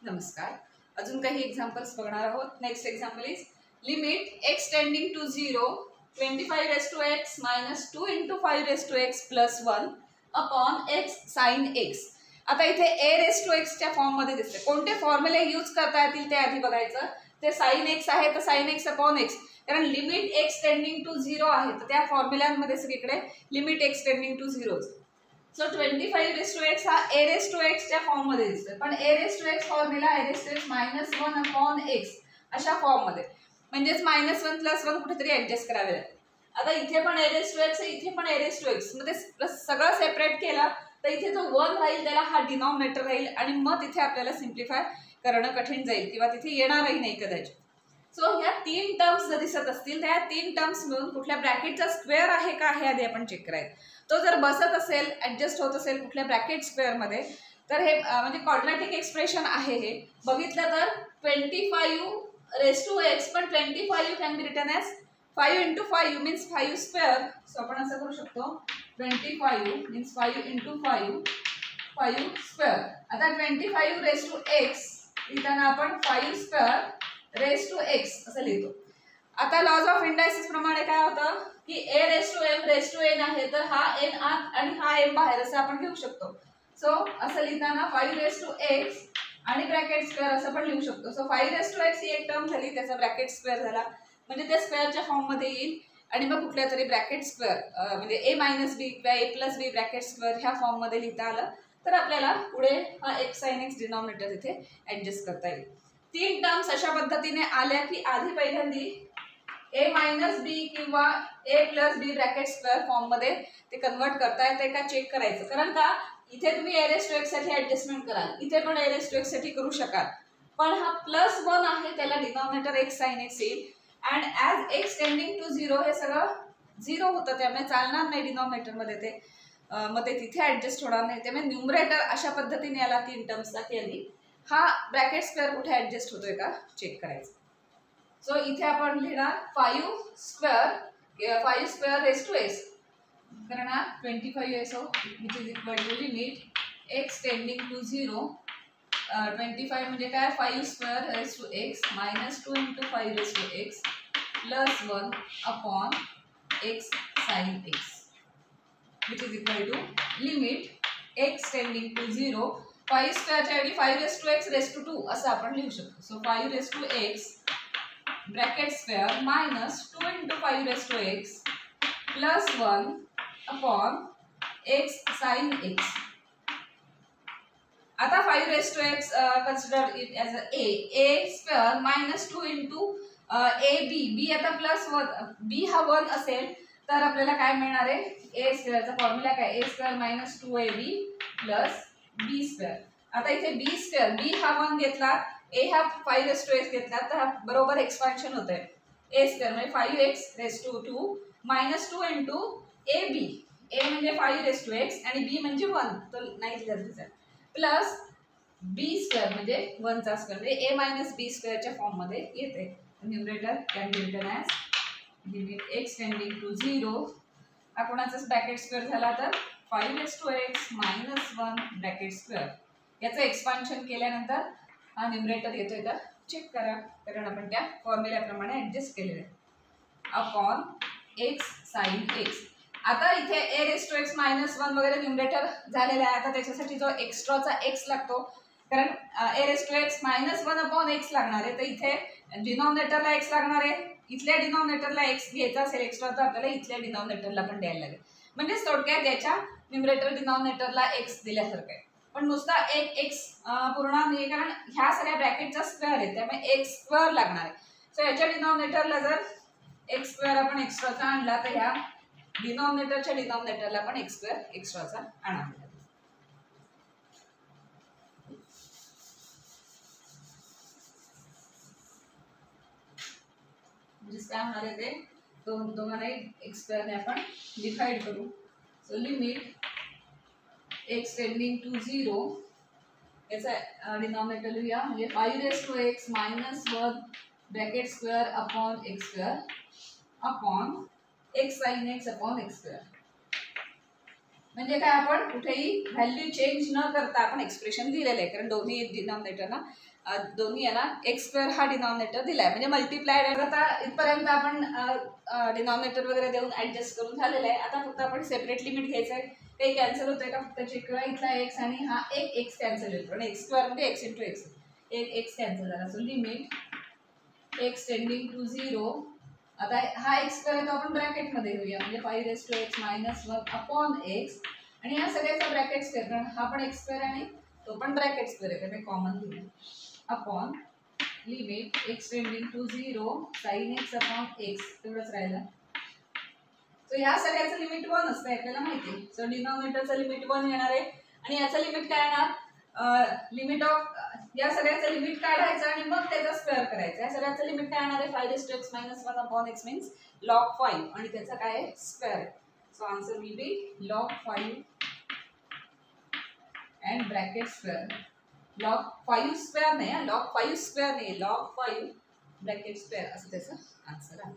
नमस्कार. अजून काही एक्झाम्पल्स बघणार आहोत. Next example is limit x tending to 0 25 raised to x minus 2 into 5 raised to x plus 1 upon x sin x. आता इथे a raised to x च्या form मध्ये दिसते. कोणते फॉर्म्युले यूज करता येतील ते आधी बघायचं. ते sin x आहे तर sin x upon x, कारण लिमिट x टेंडिंग टू 0 आहे तर त्या फॉर्म्युलांमध्ये सगळीकडे limit x tending to 0. So 25 raised to x हा a raised to x च्या फॉर्म मध्ये दिसतोय, पण a raised to x formula a raised to x minus 1 upon x अशा फॉर्म मध्ये, म्हणजेच -1 + 1 कुठेतरी ऍडजस्ट करावे लागेल. आता इथे पण a raised to x आहे, इथे पण a raised to x, मध्ये सगळं सेपरेट केलं तर इथे जो 1 राहील त्याला हा डिनॉमिनेटर राहील आणि मग तिथे आपल्याला सिम्प्लिफाय करणं कठीण जाईल किंवा तिथे येणारही नाही कदाचित. सो ह्या 3 टर्म्स जर दिसत असतील तर ह्या 3 टर्म्स मिळून कुठल्या ब्रॅकेटचा स्क्वेअर आहे का हे आधी आपण चेक करायचं. तो जर बसत असेल, ऍडजस्ट होत असेल कुठल्या ब्रॅकेट स्क्वेअर मध्ये, तर हे म्हणजे क्वाड्रॅटिक एक्सप्रेशन आहे. हे बघितलं तर 25 raised to x, पण 25 can be written as 5 into 5 means 5 square. So आपण असं करू शकतो 25 मीन्स 5 into 5 स्क्वेअर. आता 25 raised to x लिहिताना आपण 5 स्क्वेअर raised to x असं लिहितो. आता लॉज ऑफ इंडायसिस प्रमाणे काय होतं की a raised to m raised to n आहे, तर हा n आत आणि हा m बाहेर असं आपण घेऊ शकतो. सो असं लिहिताना 5 raised to x आणि ब्रॅकेट स्क्वेअर असं पण लिहू शकतो. सो 5 raised to x ही एक टर्म झाली, त्याचा ब्रॅकेट स्क्वेअर झाला म्हणजे ते स्क्वेअरच्या फॉर्म मध्ये येईल आणि मग कुठल्या तरी ब्रॅकेट स्क्वेअर म्हणजे a - b किंवा a + b ब्रॅकेट स्क्वेअर ह्या फॉर्म मध्ये लिहिता आलं तर आपल्याला पुढे हा x sin x डिनॉमिनेटर इथे ऍडजस्ट करता येईल. 3 टर्म्स अशा पद्धतीने आल्या की आधी पहिल्यांदी a - b किंवा a + b bracket square form मध्ये ते कन्वर्ट करता येते का चेक करायचं. कारण का इथे तुम्ही a raised to x साठी ऍडजस्टमेंट कराल, इथे पण a raised to x साठी करू शकाल, पण हा +1 आहे त्याला डिनॉमिनेटर x sin x येईल and as x tending to 0 हे सगळं 0 होतं त्यामुळे चालणार नाही डिनॉमिनेटर मध्ये ते, मग ते तिथे ऍडजस्ट होणार नाही. त्यामुळे न्यूमरेटर अशा पद्धतीने याला 3 टर्म्सला केली. हा ब्रॅकेट स्क्वेअर कुठे ऍडजस्ट होतोय का चेक करायचं. सो इथे आपण लिहिणार 5 स्क्वेअर raised to x, कारण हा 25 आहे. So which is equal to limit x tending to 0 25 म्हणजे काय 5 square raised to x minus 2 into 5 raised to x plus 1 upon x sin x, which is equal to limit x tending to 0 5 स्क्वेअरच्या ऐवजी 5 raised to x raised to 2 असं आपण लिहू शकतो. So 5 raised to x bracket square minus 2 into 5 raised to x plus 1 upon x sin x. आता 5 raised to x consider it as a square minus 2 into ab. b आता +1, b हा 1 असेल तर आपल्याला काय मिळणार आहे, a स्क्वेअरचा फॉर्म्युला काय a square minus 2ab plus b square. आता इथे b स्क्वेअर, b हा 1 घेतला, a हा 5 raised to x घेतला तर हा बरोबर एक्सपान्शन होत आहे. a स्क्वेअर म्हणजे 5x raised to 2 minus 2 into ab. a म्हणजे 5 raised to x आणि b म्हणजे 1 तो नाही दिला प्लस b स्क्वेअर म्हणजे 1 चा स्क्वेअर म्हणजे a - b स्क्वेअरच्या फॉर्म मध्ये येते. Numerator can be written as limit x tending to 0 हा कोणाचाच ब्रॅकेट स्क्वेअर झाला तर 5 raised to x minus 1 bracket square. याचं एक्सपान्शन केल्यानंतर हा न्यूमरेटर येतोय का चेक करा, कारण आपण त्या फॉर्म्युल्याप्रमाणे ऍडजस्ट केलेलं आहे अपॉन x sin x. आता इथे a raised to x -1 वगैरे न्यूमरेटर झालेला आहे. आता त्याच्यासाठी जो एक्स्ट्राचा x लागतो, कारण a raised to x -1 upon x लागणार आहे, तर इथे डिनॉमिनेटरला x लागणार आहे. इथल्या डिनॉमिनेटरला x घ्यायचा असेल एक्स्ट्रा तर आपल्याला इथल्या डिनॉमिनेटरला पण द्यायला लागेल. म्हणजे थोडक्यात याच्या न्यूमरेटर डिनॉमिनेटरला x दिल्यासारखं आहे, पण नुसता एक x पूर्ण नाही, कारण ह्या सगळ्या ब्रॅकेटचा स्क्वेअर आहे त्यामुळे x स्क्वेअर लागणार आहे. सो याच्या डिनॉमिनेटरला जर x स्क्वेअर आपण एक्स्ट्राचा आणला तर ह्या डिनॉमिनेटरच्या डिनॉमिनेटरला पण x स्क्वेअर एक्स्ट्राचा आणावा लागेल. म्हणजे काय होणार आहे ते दोघांना x स्क्वेअर ने आपण डिवाइड करू. So limit x tending to 0 याचा डिनॉमिनेटर लिहूया म्हणजे 5 raised to x minus 1 bracket square upon x square upon x sin x upon x square. म्हणजे काय आपण कुठेही व्हॅल्यू चेंज न करता आपण एक्सप्रेशन दिलेलं आहे, कारण दोन्ही डिनॉमिनेटरना दोन्ही आहे ना एक्स स्क्वेअर हा डिनॉमिनेटर दिलाय म्हणजे मल्टिप्लायड. आता इथपर्यंत आपण डिनॉमिनेटर वगैरे देऊन ऍडजस्ट करून झालेलं आहे. आता फक्त आपण सेपरेट लिमिट घ्यायचं आहे. काही कॅन्सल होतंय का फक्त चेक करा. इथला एक्स आणि हा एक एक्स कॅन्सल होतो आणि एक्स स्क्वेअर म्हणजे एक्स इंटू एक्स, एक एक्स कॅन्सल झाला. So limit x tending to 0. आता हा एक्स स्क्वेअर तो आपण ब्रॅकेटमध्ये घेऊया म्हणजे 5x -1 अपॉन एक्स आणि या सगळ्याचा ब्रॅकेट स्क्वेअर कारण हा पण एक्स स्क्वेअर आणि तो पण ब्रॅकेट स्क्वेअर आहे त्यामुळे कॉमन घेऊया upon limit x tending to 0 sin x upon x तेवढंच राहिलं. सो ह्या सगळ्याचं लिमिट 1 असतं आपल्याला माहिती आहे. सो डिनॉमिनेटरचं लिमिट 1 येणार आहे आणि याचं लिमिट काय येणार, लिमिट ऑफ या सगळ्याचं लिमिट काढायचं आणि मग त्याचा स्क्वेअर करायचा. या सगळ्याचं लिमिट काय येणार आहे 5x -1 upon x means log 5 आणि त्याचा काय आहे स्क्वेअर आहे. So answer will be log 5 and bracket square. log 5 square नाही, log 5 स्क्वेअर नाही, log 5 ब्रॅकेट स्क्वेअर असं त्याचं आन्सर आहे.